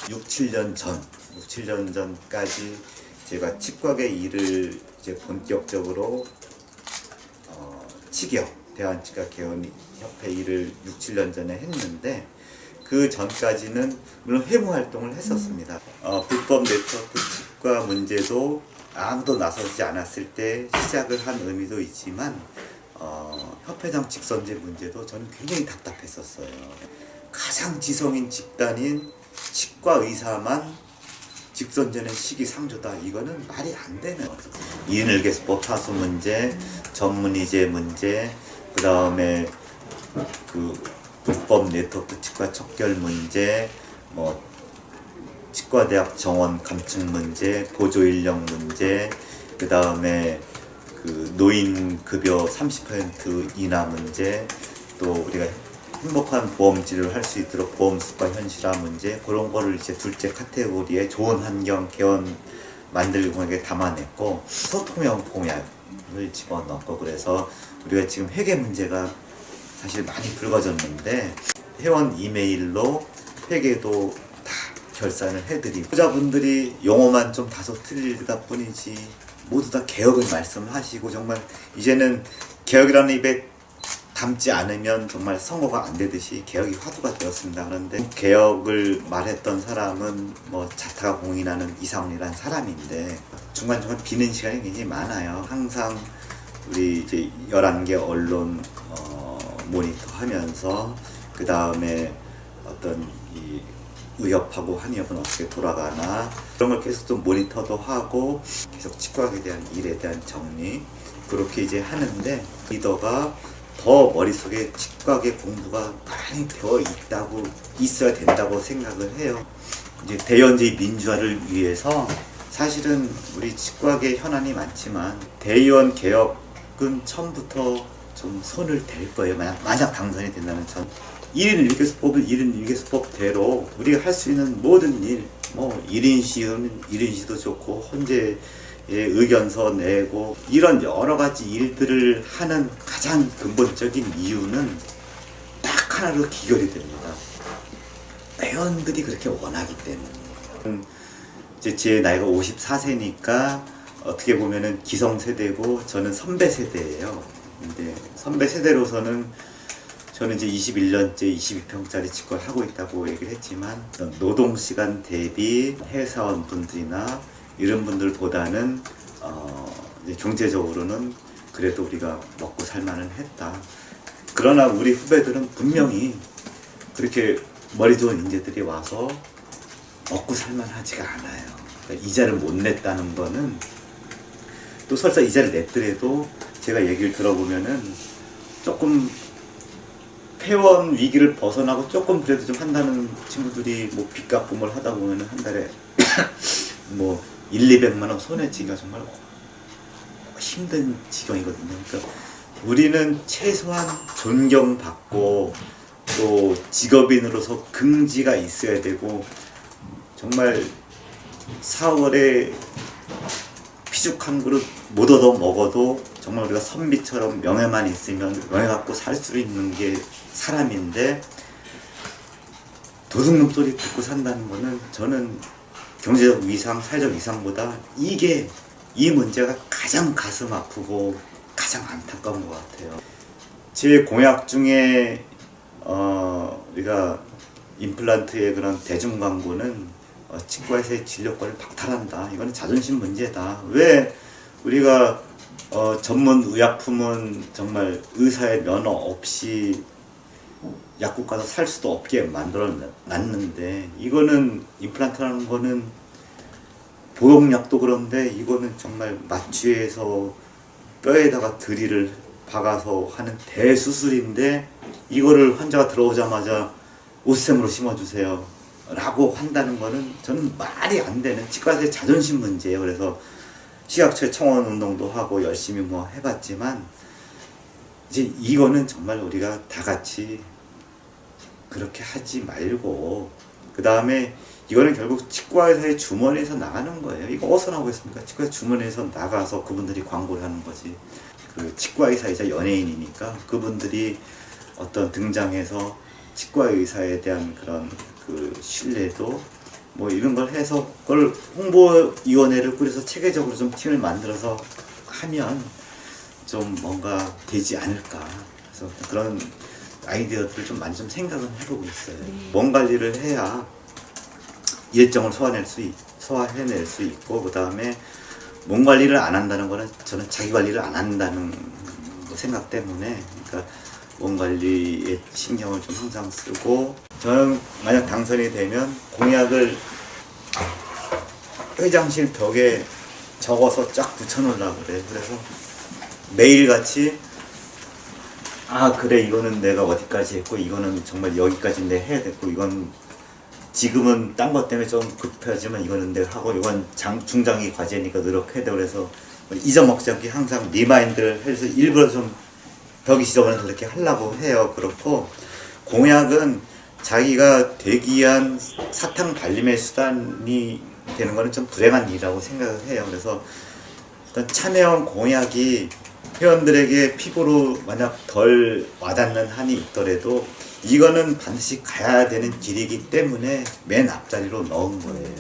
6, 7년 전, 6, 7년 전까지 제가 치과계 일을 이제 본격적으로 치기업 대한치과 개원협회 일을 6, 7년 전에 했는데 그 전까지는 물론 회무 활동을 했었습니다. 불법 네트워크 치과 문제도 아무도 나서지 않았을 때 시작을 한 의미도 있지만 협회장 직선제 문제도 저는 굉장히 답답했었어요. 가장 지성인 집단인 치과 의사만 직선제는 시기상조다. 이거는 말이 안 되는 이인을개수법 사수 문제, 전문의제 문제, 그 다음에 그 불법 네트워크 치과 척결 문제, 뭐 치과대학 정원 감축 문제, 보조인력 문제, 그 다음에 그 노인급여 30% 인하 문제, 또 우리가 행복한 보험 치료를 할 수 있도록 보험수가 현실화 문제, 그런 거를 이제 둘째 카테고리에 좋은 환경 개원 만들고에게 담아냈고, 소통형 공약을 집어넣고, 그래서 우리가 지금 회계 문제가 사실 많이 불거졌는데 회원 이메일로 회계도 다 결산을 해드리고, 투자분들이 용어만 좀 다소 틀리다 뿐이지 모두 다 개혁을 말씀하시고, 정말 이제는 개혁이라는 입에 담지 않으면 정말 선거가 안 되듯이 개혁이 화두가 되었습니다. 그런데 개혁을 말했던 사람은 뭐 자타가 공인하는 이상훈이라는 사람인데 중간중간 비는 시간이 굉장히 많아요. 항상 우리 이제 11개 언론 모니터 하면서, 그 다음에 어떤 이 의협하고 한의협은 어떻게 돌아가나 그런 걸 계속 좀 모니터도 하고 계속 치과에 대한 일에 대한 정리 그렇게 이제 하는데, 리더가 더 머릿속에 치과계 공부가 많이 되어 있어야 된다고 생각을 해요. 이제 대의원제의 민주화를 위해서 사실은 우리 치과계 현안이 많지만 대의원 개혁은 처음부터 좀 손을 댈 거예요. 만약 당선이 된다면 전 1인 1개수법을 1인 1개수법대로 우리가 할 수 있는 모든 일, 뭐 1인 시는 1인 시도 좋고 헌재 의견서 내고 이런 여러 가지 일들을 하는 가장 근본적인 이유는 딱 하나로 기결이 됩니다. 회원들이 그렇게 원하기 때문에. 이제 제 나이가 54세니까 어떻게 보면은 기성세대고 저는 선배 세대예요. 근데 선배 세대로서는 저는 이제 21년째 22평짜리 치과를 하고 있다고 얘기를 했지만 노동시간 대비 회사원분들이나 이런 분들보다는 이제 경제적으로는 그래도 우리가 먹고 살만은 했다. 그러나 우리 후배들은 분명히 그렇게 머리 좋은 인재들이 와서 먹고 살만하지가 않아요. 그러니까 이자를 못 냈다는 거는, 또 설사 이자를 냈더라도 제가 얘기를 들어보면은 조금 폐원 위기를 벗어나고 조금 그래도 좀 한다는 친구들이 뭐 빚 갚고 뭘 하다 보면은 한 달에 뭐 1,200만 원 손에 쥐기가 정말 힘든 지경이거든요. 그러니까 우리는 최소한 존경받고 또 직업인으로서 긍지가 있어야 되고, 정말 4월에 피죽 한 그릇 못 얻어 먹어도 정말 우리가 선비처럼 명예만 있으면 명예 갖고 살 수 있는 게 사람인데, 도둑놈 소리 듣고 산다는 거는 저는 경제적 위상, 사회적 위상보다 이 문제가 가장 가슴 아프고 가장 안타까운 것 같아요. 제 공약 중에 우리가 임플란트의 그런 대중 광고는 치과에서의 진료권을 박탈한다. 이거는 자존심 문제다. 왜 우리가 전문 의약품은 정말 의사의 면허 없이 약국 가서 살 수도 없게 만들어 놨는데, 이거는 임플란트라는 거는 보형약도 그런데 이거는 정말 마취해서 뼈에다가 드릴을 박아서 하는 대수술인데, 이거를 환자가 들어오자마자 오스템으로 심어주세요 라고 한다는 거는 저는 말이 안 되는 치과에서의 자존심 문제예요. 그래서 식약처 청원 운동도 하고 열심히 뭐 해봤지만, 이제 이거는 정말 우리가 다 같이 그렇게 하지 말고, 그 다음에 이거는 결국 치과의사의 주머니에서 나가는 거예요. 이거 어디서 나오고 있습니까? 치과 주머니에서 나가서 그분들이 광고를 하는 거지. 그 치과의사이자 연예인이니까 그분들이 어떤 등장해서 치과의사에 대한 그런 그 신뢰도, 뭐 이런 걸 해서 그걸 홍보위원회를 꾸려서 체계적으로 좀 팀을 만들어서 하면 좀 뭔가 되지 않을까. 그래서 그런 아이디어들을 좀 많이 좀 생각은 해보고 있어요. 몸 관리를 해야 일정을 소화해낼 수 있고, 그 다음에 몸 관리를 안 한다는 거는 저는 자기 관리를 안 한다는 생각 때문에, 그러니까 몸 관리에 신경을 좀 항상 쓰고, 저는 만약 당선이 되면 공약을 회장실 벽에 적어서 쫙 붙여놓으려고 그래. 그래서 매일같이 그래, 이거는 내가 어디까지 했고, 이거는 정말 여기까지 내가 해야 됐고, 이건 지금은 딴 것 때문에 좀 급하지만 이거는 내가 하고, 이건 중장기 과제니까 노력해야 돼. 그래서 잊어먹지 않게 항상 리마인드를 해서 일부러 좀 벽이 지저분해서 그렇게 하려고 해요. 그렇고, 공약은 자기가 되기 위한 사탕 발림의 수단이 되는 거는 좀 불행한 일이라고 생각을 해요. 그래서 일단 참여형 공약이 회원들에게 피부로 만약 덜 와닿는 한이 있더라도 이거는 반드시 가야 되는 길이기 때문에 맨 앞자리로 넣은 거예요.